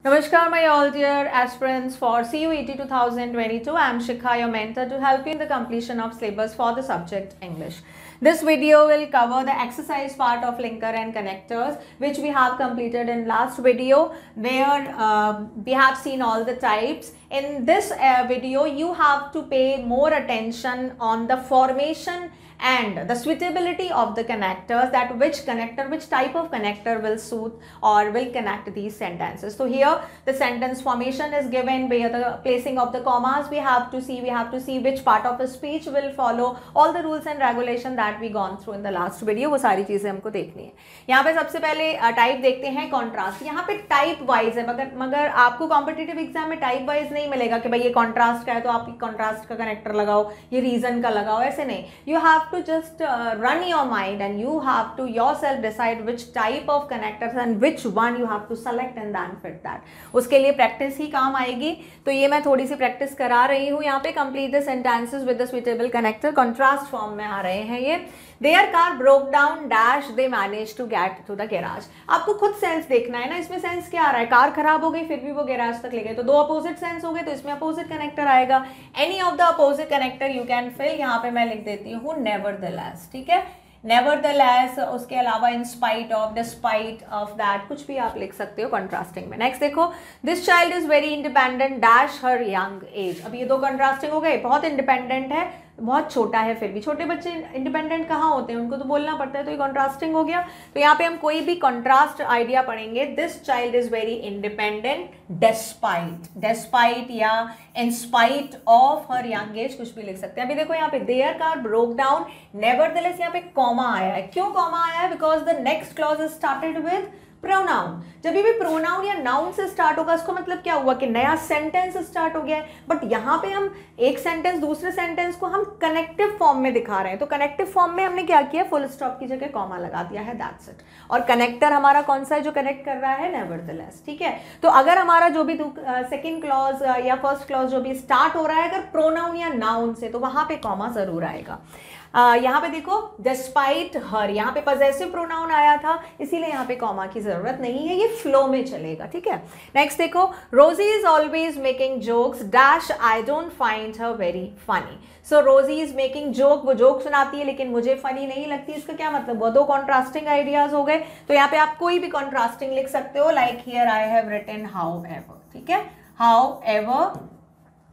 Namaskar, my all dear aspirants for CUET 2022. I am Shikha, your mentor, to help you in the completion of syllabus for the subject English. This video will cover the exercise part of linker and connectors, which we have completed in last video, where we have seen all the types. In this video, you have to pay more attention on the formation and the suitability of the connectors, that which type of connector will suit or will connect these sentences. So here the sentence formation is given, where the placing of the commas we have to see which part of the speech will follow, all the rules and regulation that we gone through in the last video, वो सारी चीजें हमको देखनी है। यहाँ पे सबसे पहले टाइप देखते हैं कॉन्ट्रास्ट। यहाँ पे टाइप वाइज है, मगर आपको कॉम्पिटिटिव एग्जाम में टाइप वाइज नहीं मिलेगा कि भाई ये कॉन्ट्रास्ट का है तो आप कॉन्ट्रास्ट का कनेक्टर लगाओ, ये रीजन का लगाओ, ऐसे नहीं। You have to just run your mind and you have to yourself decide which type of connectors and which one you have to select and then fit that. उसके लिए practice ही काम आएगी, तो ये मैं थोड़ी सी प्रैक्टिस करा रही हूँ। यहाँ पे complete the sentences with the suitable connector, contrast form में आ रहे हैं ये। Their car broke down dash they managed to get to the garage. आपको खुद सेंस देखना है ना, इसमें सेंस क्या आ रहा है, कार खराब हो गई फिर भी वो गैराज तक ले गए, तो दो अपोजिट सेंस हो गए, तो इसमें अपोजिट कनेक्टर आएगा। Any of the opposite connector you can fill. यहाँ पे मैं लिख देती हूँ नेवरदलेस, ठीक है, नेवरदलेस। उसके अलावा इन spite of, despite of that, कुछ भी आप लिख सकते हो कंट्रास्टिंग में। नेक्स्ट देखो, this child is very independent dash her young as. अब ये दो कंट्रास्टिंग हो गए, बहुत इंडिपेंडेंट है, बहुत छोटा है, फिर भी छोटे बच्चे इंडिपेंडेंट कहाँ होते हैं, उनको तो बोलना पड़ता है, तो ये कॉन्ट्रास्टिंग हो गया। तो यहाँ पे हम कोई भी कॉन्ट्रास्ट आइडिया पढ़ेंगे। This child is very independent despite या in spite of her young age, कुछ भी लिख सकते हैं। अभी देखो यहाँ पे there car broke down, nevertheless, यहाँ पे कॉमा आया है। क्यों कॉमा आया है? Because the next clause is started with pronoun. जब भी प्रोनाउन या नाउन से स्टार्ट होगा, इसको मतलब क्या हुआ कि नया सेंटेंस स्टार्ट हो गया है। बट यहाँ पे हम एक सेंटेंस दूसरे सेंटेंस को हम कनेक्टिव फॉर्म में दिखा रहे हैं, तो कनेक्टिव फॉर्म में हमने क्या किया, फुल स्टॉप की जगह कॉमा लगा दिया है, दैट्स इट। और कनेक्टर हमारा कौन सा है जो कनेक्ट कर रहा है? नेवरदलेस, ठीक है। तो अगर हमारा जो भी सेकेंड क्लॉज या फर्स्ट क्लॉज जो भी स्टार्ट हो रहा है अगर प्रोनाउन या नाउन से, तो वहां पे कॉमा जरूर आएगा। यहाँ पे देखो डिस्पाइट हर, यहाँ पे पजेसिव प्रोनाउन आया था, इसीलिए यहाँ पे कॉमा की जरूरत नहीं है, ये फ्लो में चलेगा, ठीक है। नेक्स्ट देखो, Rosie is always making jokes dash I don't find her very funny. So Rosie is making joke, वो जोक सुनाती है लेकिन मुझे फनी नहीं लगती। इसका क्या मतलब? वो दो कॉन्ट्रास्टिंग आइडियाज हो गए। तो यहाँ पे आप कोई भी कॉन्ट्रास्टिंग लिख सकते हो, like here I have written however, ठीक है, however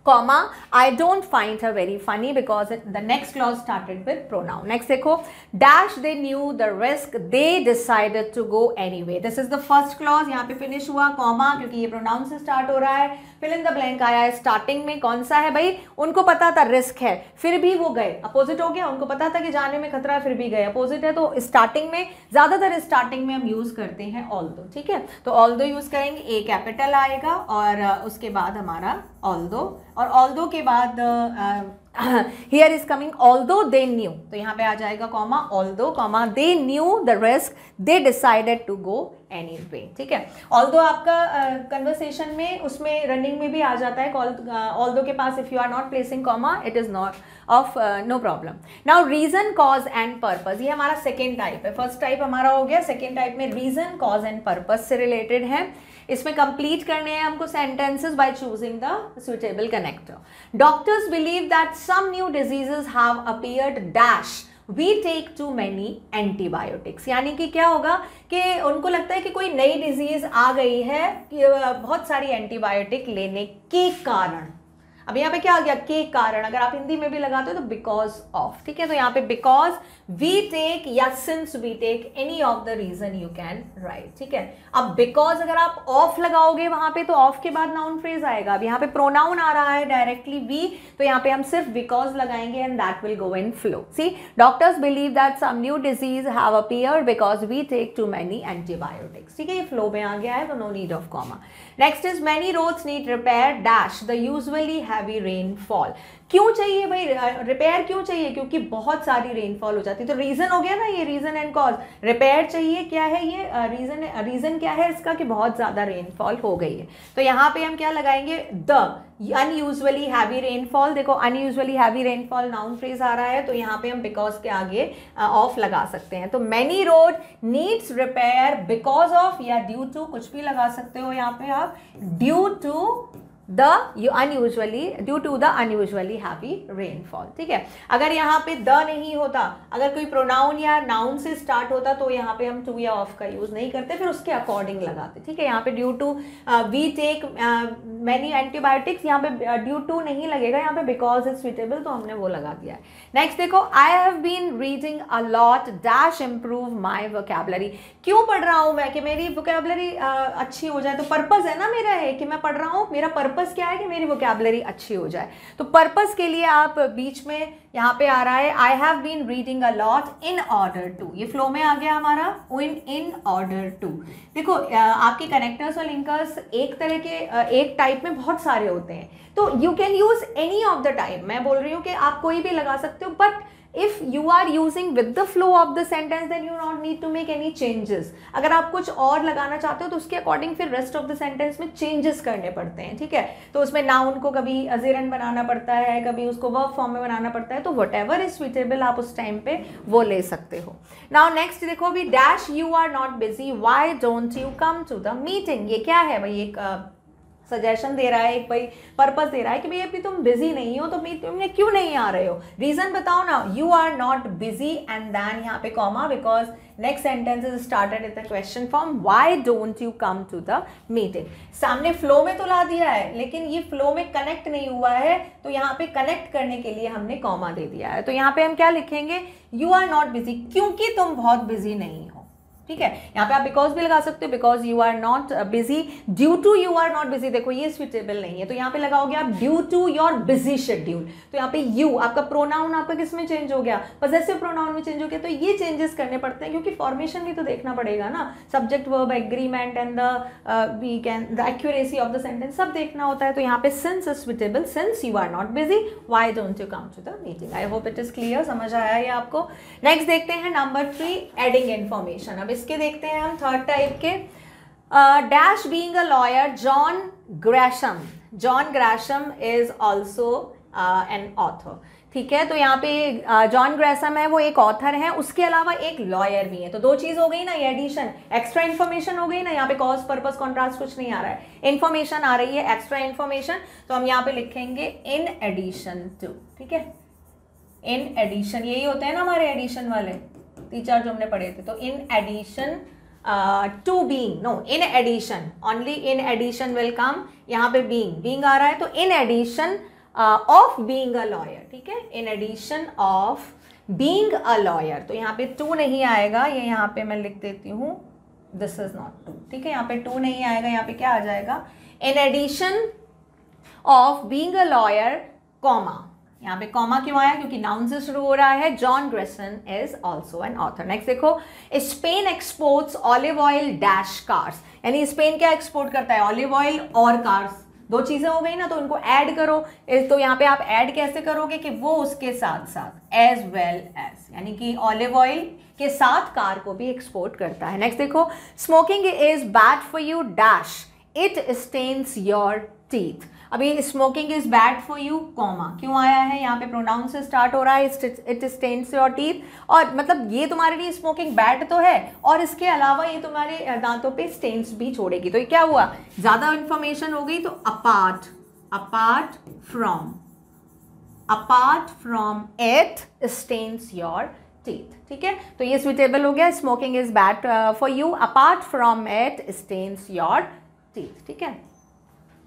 comma I don't find her very funny because the next clause started with pronoun. Next देखो, dash they knew the risk they decided to go anyway. This is the first clause, यहाँ पे finish हुआ comma, क्योंकि ये pronoun से start हो रहा है। fill in the blank आया है starting में, कौन सा है भाई? उनको पता था रिस्क है फिर भी वो गए, अपोजिट हो गया। उनको पता था कि जाने में खतरा है फिर भी गए, अपोजिट है। तो स्टार्टिंग में, ज्यादातर स्टार्टिंग में हम यूज करते हैं ऑल्दो, ठीक है। तो ऑल्दो यूज करेंगे, ए कैपिटल आएगा और उसके बाद हमारा ऑल्दो, और ऑल्दो के बाद here is coming although they knew, तो यहाँ पे आ जाएगा comma, although comma they knew the risk they decided to go anyway, ठीक है। ऑल्दो आपका कन्वर्सेशन में, उसमें रनिंग में भी आ जाता है ऑल्दो के पास। If you are not placing comma it is not of no problem. Now reason cause and purpose, ये हमारा सेकेंड टाइप है। फर्स्ट टाइप हमारा हो गया, सेकेंड टाइप में रीजन कॉज एंड पर्पस से रिलेटेड है। इसमें कंप्लीट करने हैं हमको sentences by choosing the suitable connector. Doctors believe that some new diseases have appeared dash we take too many antibiotics. यानी कि क्या होगा कि उनको लगता है कि कोई नई डिजीज आ गई है, कि बहुत सारी एंटीबायोटिक लेने के कारण। अब यहाँ पे क्या आ गया? के कारण। अगर आप हिंदी में भी लगाते हो तो बिकॉज ऑफ, ठीक है। तो यहाँ पे बिकॉज वी टेक या since we take, any of the reason you can write, ठीक है। अब बिकॉज अगर आप ऑफ लगाओगे वहां पे, तो ऑफ के बाद नाउन फ्रेज आएगा। अब यहाँ पे प्रोनाउन आ रहा है डायरेक्टली वी, तो यहाँ पे हम सिर्फ बिकॉज लगाएंगे and that will go in flow. See, doctors believe that some new disease have appeared because we take too many antibiotics, ठीक है। ये फ्लो में आ गया है, तो no need of comma. Next is many roads need repair dash the usually heavy rainfall. क्यों चाहिए भाई, रिपेयर क्यों चाहिए? क्योंकि बहुत सारी रेनफॉल हो जाती है। तो रीजन हो गया ना ये, रीजन एंड कॉज। रिपेयर चाहिए, क्या है ये रीजन क्या है इसका, कि बहुत ज्यादा रेनफॉल हो गई है। तो यहाँ पे हम क्या लगाएंगे, द अनयूजुअली हैवी रेनफॉल। देखो unusually heavy rainfall noun phrase आ रहा है, तो यहाँ पे हम बिकॉज के आगे ऑफ लगा सकते हैं। तो many road needs repair because of या ड्यू टू, कुछ भी लगा सकते हो यहाँ पे आप, due to the due to the unusually heavy rainfall. ठीक है, अगर यहाँ पे द नहीं होता, अगर कोई प्रोनाउन या नाउन से स्टार्ट होता तो यहाँ पे हम टू या ऑफ का यूज नहीं करते, फिर उसके अकॉर्डिंग लगाते। ठीक है, यहाँ पे due to we take many antibiotics, यहाँ पे ड्यू टू नहीं लगेगा, यहाँ पे बिकॉज इज सुइटेबल, तो हमने वो लगा दिया है। नेक्स्ट देखो, I have been reading a lot dash improve my vocabulary. क्यों पढ़ रहा हूँ मैं, कि मेरी वोकैबुलरी अच्छी हो जाए। तो पर्पज है ना मेरा, है कि मैं पढ़ रहा हूँ, मेरा पर्पस क्या है कि मेरी वोकैबुलरी अच्छी हो जाए। तो पर्पस के लिए आप बीच में यहाँ पे आ रहा है I have been reading a lot in order to, ये फ्लो में आ गया हमारा, इन ऑर्डर टू। देखो आपके कनेक्टर्स और लिंकर्स एक तरह के एक टाइप में बहुत सारे होते हैं, तो you can use any of the type. मैं बोल रही हूँ कि आप कोई भी लगा सकते हो, but if you are using with the flow of the sentence then you not need to make any changes। अगर आप कुछ और लगाना चाहते हो तो उसके अकॉर्डिंग फिर रेस्ट ऑफ द सेंटेंस में चेंजेस करने पड़ते हैं। ठीक है, तो उसमें नाउन को कभी अजेरन बनाना पड़ता है, कभी उसको वर्ब फॉर्म में बनाना पड़ता है, तो वट एवर इज सुइटेबल आप उस टाइम पे वो ले सकते हो। नाउ नेक्स्ट देखो भी, dash you are not busy, why don't you come to the meeting. ये क्या है भाई, एक सजेशन दे रहा है, एक भाई पर्पस दे रहा है कि भाई अभी तुम बिजी नहीं हो तो मीटिंग में क्यों नहीं आ रहे हो, रीजन बताओ ना। You are not busy and then यहाँ पे comma, because next sentence is started in the question form, why don't you come to the meeting. सामने फ्लो में तो ला दिया है, लेकिन ये फ्लो में कनेक्ट नहीं हुआ है, तो यहाँ पे कनेक्ट करने के लिए हमने कॉमा दे दिया है। तो यहाँ पे हम क्या लिखेंगे, यू आर नॉट बिजी, क्योंकि तुम बहुत बिजी नहीं हो। ठीक है, यहाँ पे आप बिकॉज भी लगा सकते हो, because you are not busy, due to you are not busy. देखो ये सुइटेबल नहीं है, तो यहाँ पे लगाओगे आप due to your busy schedule. तो यहाँ पे यू आपका प्रोनाउन आपका किस में चेंज हो गया, पॉजेसिव प्रोनाउन में चेंज हो गया। तो ये चेंजेस करने पड़ते हैं, क्योंकि फॉर्मेशन भी तो देखना पड़ेगा ना, subject verb agreement and the accuracy of the sentence सब देखना होता है। तो यहाँ पे since is suitable, since you are not busy, why don't you come to the meeting. I hope it is clear, समझ आया ये आपको। नेक्स्ट देखते हैं नंबर 3, एडिंग इन्फॉर्मेशन। अब इसके देखते हैं हम थर्ड टाइप के, dash being a lawyer, John Grisham is also an author. ठीक है, तो यहाँ पे जॉन ग्रैशम है वो एक ऑथर है, उसके अलावा एक लॉयर भी है। तो दो चीज हो गई ना, ये एडिशन, एक्स्ट्रा इन्फॉर्मेशन हो गई ना। यहाँ पे कॉज पर्पस कॉन्ट्रास्ट कुछ नहीं आ रहा है, इन्फॉर्मेशन आ रही है, एक्स्ट्रा इन्फॉर्मेशन। तो हम यहाँ पे लिखेंगे इन एडिशन टू। ठीक है, इन एडिशन, यही होते हैं ना हमारे एडिशन वाले टीचर जो हमने पढ़े थे। तो in addition to being, no in addition, only in addition will come. यहाँ पे बीइंग आ रहा है, तो in addition of being a lawyer. ठीक है, in addition of being a lawyer. तो यहाँ पे टू नहीं आएगा, ये यहाँ पे मैं लिख देती हूँ, दिस इज नॉट टू। ठीक है, यहाँ पे टू नहीं आएगा, यहाँ पे क्या आ जाएगा, in addition of being a lawyer, comma. यहाँ पे कॉमा क्यों आया, क्योंकि नाउन से शुरू हो रहा है। John Grisham is also an author. Next देखो, Spain exports olive oil dash cars, यानी स्पेन क्या एक्सपोर्ट करता है, ऑलिव ऑयल और कार्स। दो चीजें हो गई ना, तो इनको ऐड करो। तो यहाँ पे आप ऐड कैसे करोगे कि वो उसके साथ साथ, एज वेल एज, यानी कि ऑलिव ऑयल के साथ कार को भी एक्सपोर्ट करता है। नेक्स्ट देखो, smoking is bad for you dash, it stains your teeth. अभी smoking is bad for you, comma क्यों आया है, यहाँ पे प्रोनाउन से स्टार्ट हो रहा है, इट स्टेन्स योर टीथ। और मतलब ये तुम्हारे लिए स्मोकिंग बैड तो है, और इसके अलावा ये तुम्हारे दांतों पे स्टेन्स भी छोड़ेगी। तो ये क्या हुआ, ज्यादा इंफॉर्मेशन हो गई। तो apart from it stains your teeth. ठीक है, तो ये सुइटेबल हो गया, smoking is bad for you, apart from it stains your teeth. ठीक है,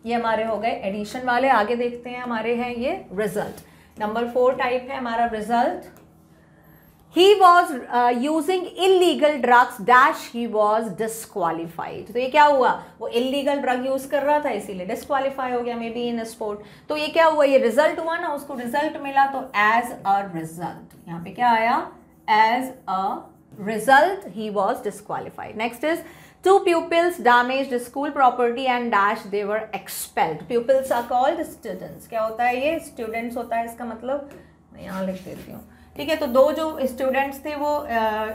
ये हमारे हो गए एडिशन वाले। आगे देखते हैं, हमारे हैं ये रिजल्ट। नंबर 4 टाइप है हमारा result, he was using illegal drugs dash he was disqualified. तो ये क्या हुआ, वो इलीगल ड्रग यूज कर रहा था इसीलिए डिस्क्वालीफाई हो गया, मे बी इन स्पोर्ट। तो ये क्या हुआ, ये रिजल्ट हुआ ना, उसको रिजल्ट मिला, तो एज अ रिजल्ट यहाँ पे क्या आया, as a result he was disqualified. Next is 2 pupils damaged school property and dash they were expelled. Pupils are called students. क्या होता है ये? Students होता है इसका मतलब, मैं यहाँ लिख देती हूँ, ठीक है। तो दो जो स्टूडेंट्स थे वो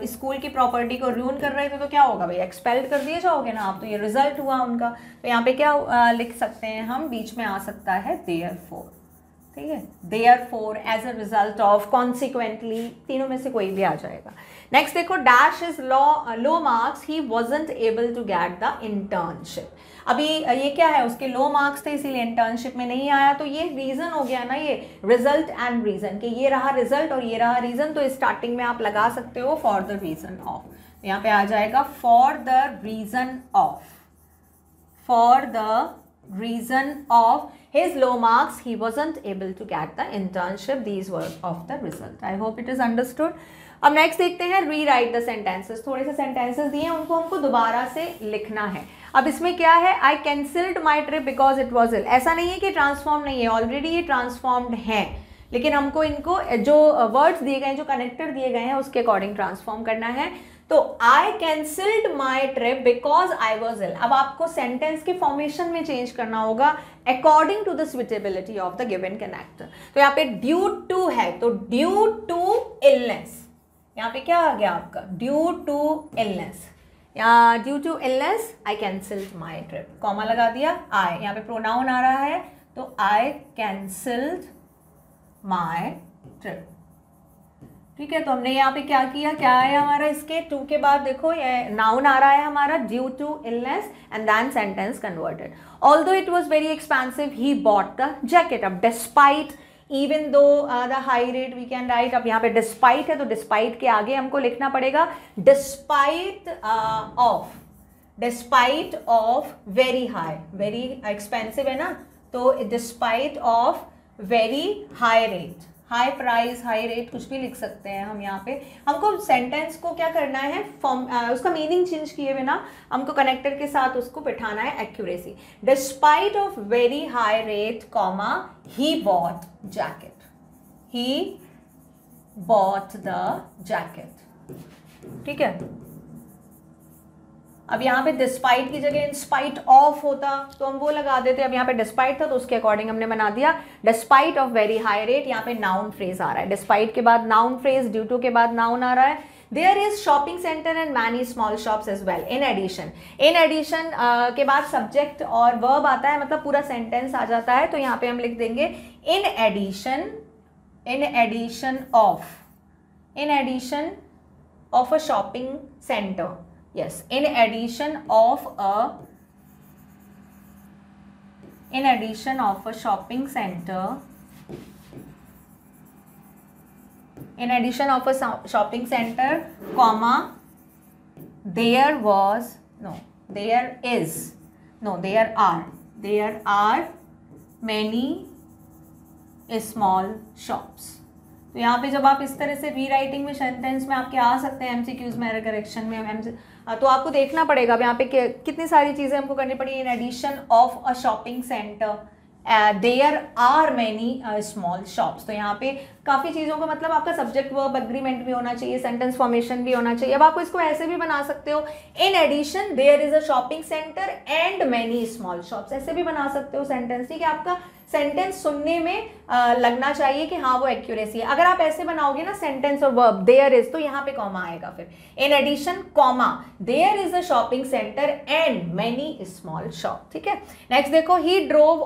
स्कूल की प्रॉपर्टी को रूइन कर रहे थे, तो क्या होगा भाई? एक्सपेल्ड कर दिए जाओगे ना आप, तो ये रिजल्ट हुआ उनका। तो यहाँ पे क्या लिख सकते हैं हम? बीच में आ सकता है therefore, ठीक है, therefore as a result of, consequently, तीनों में से कोई भी आ जाएगा। नेक्स्ट देखो, dash is low marks he wasn't able to get the internship। अभी ये क्या है? उसके लो मार्क्स थे इसीलिए इंटर्नशिप में नहीं आया, तो ये रीजन हो गया ना, ये रिजल्ट एंड रीजन, कि ये रहा रिजल्ट और ये रहा रीजन। तो स्टार्टिंग में आप लगा सकते हो फॉर द रीजन ऑफ, यहाँ पे आ जाएगा for the reason of, for the reason of his low marks he wasn't able to get the internship. These were of the result. I hope it is understood. अब next देखते हैं rewrite the sentences. थोड़े से sentences दिए हैं, उनको हमको दोबारा से लिखना है। अब इसमें क्या है? I cancelled my trip because it was ill. ऐसा नहीं है कि ट्रांसफॉर्म नहीं है, ऑलरेडी ये ट्रांसफॉर्म्ड है, लेकिन हमको इनको जो वर्ड्स दिए गए हैं, जो कनेक्टर दिए गए हैं, उसके अकॉर्डिंग ट्रांसफॉर्म करना है। तो I cancelled my trip because I was ill. अब आपको सेंटेंस के फॉर्मेशन में चेंज करना होगा according to the suitability of the given connector. तो यहाँ पे ड्यू टू है, तो ड्यू टू इलनेस, यहाँ पे क्या आ गया आपका? ड्यू टू इलनेस, या due to illness I cancelled my trip, comma लगा दिया। आई, यहाँ पे प्रोनाउन आ रहा है, तो आई कैंसिल्ड माई ट्रिप, ठीक है। तो हमने यहाँ पे क्या किया? क्या है हमारा? इसके टू के बाद देखो ये नाउन आ रहा है हमारा, due to illness, and then sentence converted. Although it was very expensive he bought the jacket. अब despite, even though the high rate, we can write. अब यहाँ पे डिस्पाइट है, तो डिस्पाइट के आगे हमको लिखना पड़ेगा despite of, despite of very high, very expensive है ना, तो despite of very high rate, high price, high rate, कुछ भी लिख सकते हैं हम यहाँ पे। हमको सेंटेंस को क्या करना है? उसका मीनिंग चेंज किए बिना हमको कनेक्टर के साथ उसको बिठाना है accuracy. Despite of very high rate, comma, he bought jacket, he bought the jacket, ठीक है। अब यहाँ पे डिस्पाइट की जगह इंस्पाइट ऑफ होता तो हम वो लगा देते। अब यहाँ पे डिस्पाइट था तो उसके अकॉर्डिंग हमने बना दिया despite of very high rate. यहाँ पे नाउन फ्रेज आ रहा है, डिस्पाइट के बाद नाउन फ्रेज, ड्यू टू के बाद नाउन आ रहा है। There is shopping centre and many small shops as well. In addition, in addition के बाद सब्जेक्ट और वर्ब आता है, मतलब पूरा सेंटेंस आ जाता है। तो यहाँ पे हम लिख देंगे in addition, in addition of, in addition of a shopping centre, yes, in addition of a shopping center, in addition of a shopping center, comma, there was, no, there is, no, there are many small shops। तो यहाँ पे जब आप इस तरह से rewriting में sentence में आपके आ सकते हैं एमसीक्यूज में, एरर करेक्शन में, तो आपको देखना पड़ेगा अब यहाँ पे कितनी सारी चीज़ें हमको करनी पड़ी। In addition of a shopping centre there are many small shops. तो यहाँ पे काफ़ी चीज़ों का मतलब आपका सब्जेक्ट वर्ब एग्रीमेंट भी होना चाहिए, सेंटेंस फॉर्मेशन भी होना चाहिए। अब आपको इसको ऐसे भी बना सकते हो, in addition there is a shopping centre and many small shops, ऐसे भी बना सकते हो सेंटेंस, ठीक है। आपका सेंटेंस सुनने में लगना चाहिए कि हाँ वो एक्यूरेसी है। अगर आप ऐसे बनाओगे ना सेंटेंस और वर्ब देयर इज, तो यहाँ पे कॉमा आएगा, फिर in addition comma there is a shopping centre and many small shop, ठीक है। नेक्स्ट देखो, he drove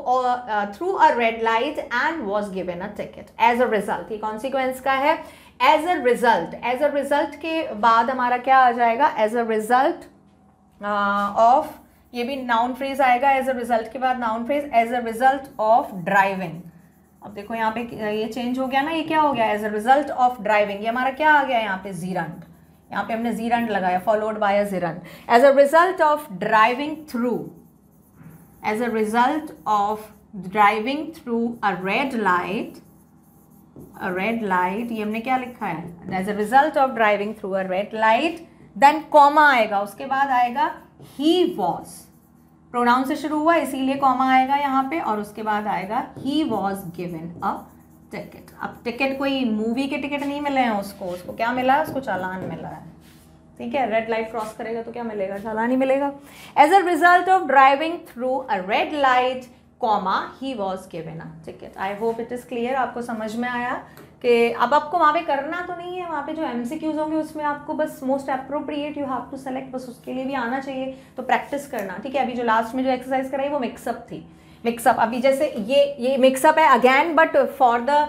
through a red light and was given a ticket as a result. ये consequence का है। As a result, as a result के बाद हमारा क्या आ जाएगा? एज अ रिजल्ट ऑफ, ये भी नाउन फ्रेज आएगा। एज अ रिजल्ट के बाद noun phrase, as a result of driving. अब देखो यहाँ पे ये चेंज हो गया ना, ये क्या हो गया? As a result of driving. ये हमारा क्या आ गया यहाँ पे? जीरंड, यहाँ पे हमने जीरंड लगाया, followed by a gerund. As a result of driving through, as a result of driving through a red light, a red light, ये हमने क्या लिखा है? As a result of driving through a red light, then comma आएगा, उसके बाद आएगा he was, pronoun से शुरू हुआ इसीलिए कॉमा आएगा यहाँ पे, और उसके बाद आएगा he was given a ticket। अब टिकट कोई मूवी के टिकट नहीं मिले हैं उसको, उसको क्या मिला है? उसको चालान मिला है, ठीक है, रेड लाइट क्रॉस करेगा तो क्या मिलेगा, चालान ही मिलेगा। As a result of driving through a red light comma he was given a ticket. I hope it is clear, आपको समझ में आया कि अब आपको वहाँ पे करना तो नहीं है, वहाँ पे जो MCQs होंगे उसमें आपको बस most appropriate you have to select, बस उसके लिए भी आना चाहिए, तो प्रैक्टिस करना। ठीक है, अभी जो लास्ट में जो एक्सरसाइज कराई वो मिक्सअप थी, मिक्सअप। अभी जैसे ये मिक्सअप है again, but for the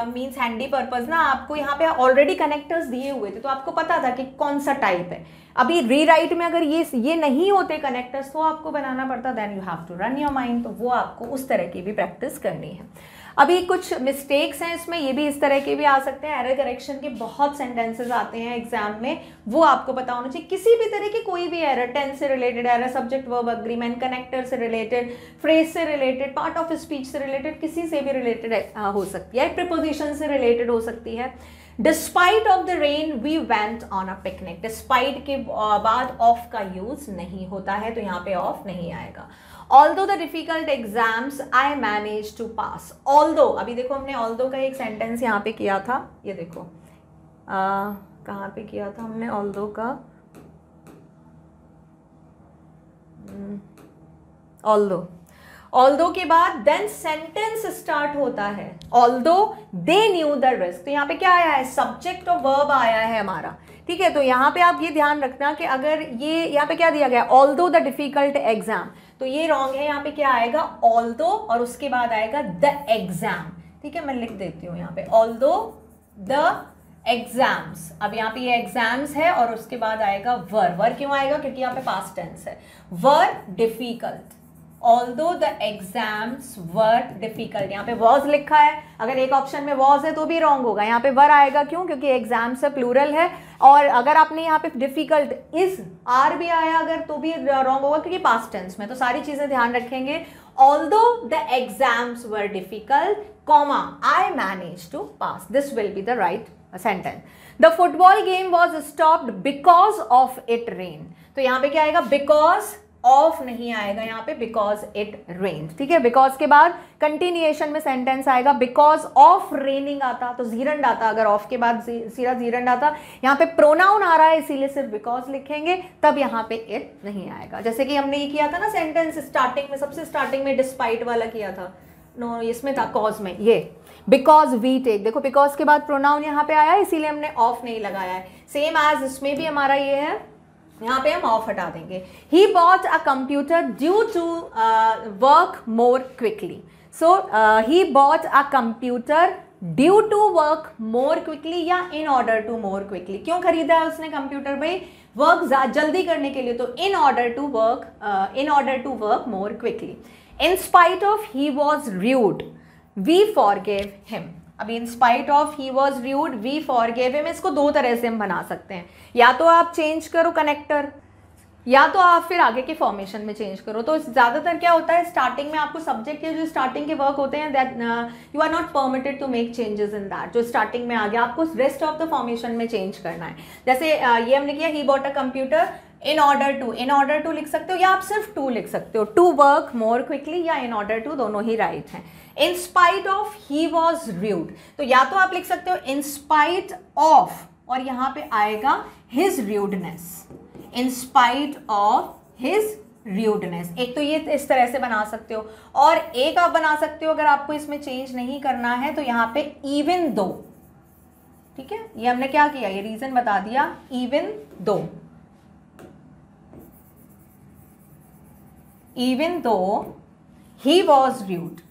means handy purpose ना, आपको यहाँ पे ऑलरेडी कनेक्टर्स दिए हुए थे तो आपको पता था कि कौन सा टाइप है। अभी रीराइट में अगर ये नहीं होते कनेक्टर्स तो आपको बनाना पड़ता, then you have to run your mind, तो वो आपको उस तरह की भी प्रैक्टिस करनी है। अभी कुछ मिस्टेक्स हैं इसमें, ये भी इस तरह के भी आ सकते हैं, एरर करेक्शन के बहुत सेंटेंसेस आते हैं एग्जाम में, वो आपको पता होना चाहिए। किसी भी तरह की कोई भी एरर, टेंस से related error, subject verb agreement, connector से रिलेटेड, फ्रेज से रिलेटेड, पार्ट ऑफ स्पीच से रिलेटेड, किसी से भी रिलेटेड हो सकती है, प्रीपोजिशन से रिलेटेड हो सकती है। Despite of the rain we went on a picnic, despite के बाद ऑफ का यूज नहीं होता है तो यहाँ पे ऑफ नहीं आएगा। Although the difficult exams I managed to pass, although, अभी देखो हमने although का एक सेंटेंस यहाँ पे किया था, ये देखो कहाँ पे किया था हमने although का, although के बाद then sentence start होता है, although they knew the risk, तो यहाँ पे क्या आया है, subject और verb आया है हमारा। ठीक है, तो यहाँ पे आप ये ध्यान रखना कि अगर ये यहाँ पे क्या दिया गया, although the difficult exam, तो ये रॉन्ग है, यहाँ पे क्या आएगा, although और उसके बाद आएगा the exam। ठीक है, मैं लिख देती हूँ यहाँ पे although the exams, अब यहाँ पे ये एग्जाम्स है और उसके बाद आएगा वर क्यों आएगा, क्योंकि यहाँ पे पास्ट टेंस है, वर difficult, although the exams were difficult, यहाँ पे was लिखा है, अगर एक ऑप्शन में was है तो भी रॉन्ग होगा, यहाँ पे वर आएगा, क्यों, क्योंकि एग्जाम्स है, प्लूरल है, और अगर आपने यहाँ पे डिफिकल्ट इज आर भी आया अगर तो भी रॉन्ग होगा क्योंकि पास्ट टेंस में, तो सारी चीजें ध्यान रखेंगे। although the exams were difficult, comma, I managed to pass, this will be the right sentence. The football game was stopped because of it rained, तो यहाँ पे क्या आएगा, because ऑफ नहीं आएगा यहाँ पे, बिकॉज इट रेन। ठीक है, बिकॉज के बाद कंटिन्यूएशन में सेंटेंस आएगा, बिकॉज ऑफ रेनिंग आता तो जीरंड आता, अगर ऑफ के बाद सीधा जीरंड आता, यहाँ पे प्रोनाउन आ रहा है इसीलिए सिर्फ बिकॉज लिखेंगे, तब यहाँ पे इट नहीं आएगा। जैसे कि हमने ये किया था ना सेंटेंस स्टार्टिंग में, सबसे स्टार्टिंग में डिस्पाइट वाला किया था, नो इसमें था कॉज में, ये बिकॉज वी टेक, देखो बिकॉज के बाद प्रोनाउन यहाँ पे आया इसीलिए हमने ऑफ नहीं लगाया है। सेम एज इसमें भी हमारा ये है, यहाँ पे हम ऑफ हटा देंगे। He bought a computer due to work more quickly. So he bought a computer due to work more quickly या in order to more quickly। क्यों खरीदा है उसने कंप्यूटर भाई, वर्क जल्दी करने के लिए, तो in order to work more quickly। In spite of he was rude, we forgave him। अभी in spite of he was rude we forgave him, इसको दो तरह से हम बना सकते हैं, या तो आप चेंज करो कनेक्टर, या तो आप फिर आगे के फॉर्मेशन में चेंज करो। तो ज़्यादातर क्या होता है, स्टार्टिंग में आपको सब्जेक्ट के जो स्टार्टिंग के वर्क होते हैं, that you are not permitted to make changes in that, जो स्टार्टिंग में आ गया आपको रेस्ट ऑफ द फॉर्मेशन में चेंज करना है। जैसे ये हमने किया, he bought a computer in order to लिख सकते हो, या आप सिर्फ टू लिख सकते हो, टू वर्क मोर क्विकली या इन ऑर्डर टू, दोनों ही राइट हैं। In spite of he was rude, तो या तो आप लिख सकते हो इन स्पाइट ऑफ और यहाँ पे आएगा his rudeness, in spite of his rudeness. एक तो ये इस तरह से बना सकते हो, और एक आप बना सकते हो अगर आपको इसमें चेंज नहीं करना है तो यहाँ पे इवन दो। ठीक है, ये हमने क्या किया, ये रीजन बता दिया, even though, even though he was rude,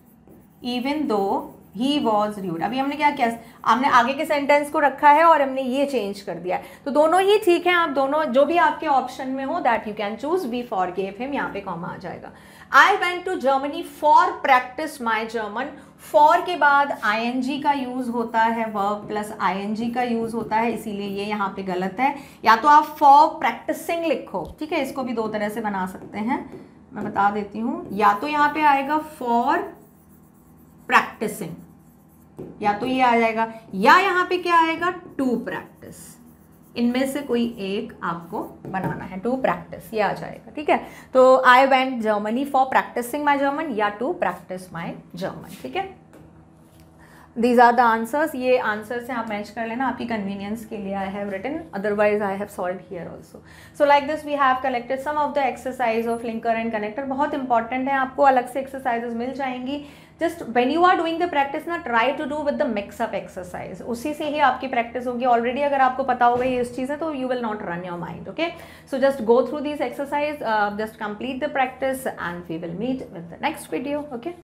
even though he was rude। अभी हमने क्या किया, हमने आगे के सेंटेंस को रखा है और हमने ये चेंज कर दिया है, तो दोनों ही ठीक है, आप दोनों जो भी आपके ऑप्शन में हो that you can choose. We forgave him, यहाँ पे कॉमा आ जाएगा। I went to Germany for practise my German, for के बाद ing का यूज होता है, वर्ब प्लस ing का यूज होता है, इसीलिए ये यहाँ पे गलत है। या तो आप फॉर प्रैक्टिसिंग लिखो, ठीक है, इसको भी दो तरह से बना सकते हैं, मैं बता देती हूँ। या तो यहाँ पे आएगा फॉर प्रैक्टिसिंग, या तो ये आ जाएगा, या यहाँ पे क्या आएगा, टू प्रैक्टिस, इनमें से कोई एक आपको बनाना है, टू प्रैक्टिस, ये आ जाएगा। ठीक है, तो I went Germany for practising my German या टू प्रैक्टिस माई जर्मन। ठीक है, These are the answers. ये answers से आप मैच कर लेना आपकी convenience के लिए I have written, otherwise I have solved here also. So like this we have collected some of the exercise of linker and connector. बहुत important है, आपको अलग से exercises मिल जाएंगी. Just when you are doing the practice ना, try to do with the mix up exercise. उसी से ही आपकी practice होगी. Already अगर आपको पता होगा ये इस चीज़ है तो you will not run your mind. Okay? So just go through these exercise, just complete the practice and we will meet with the next video. Okay?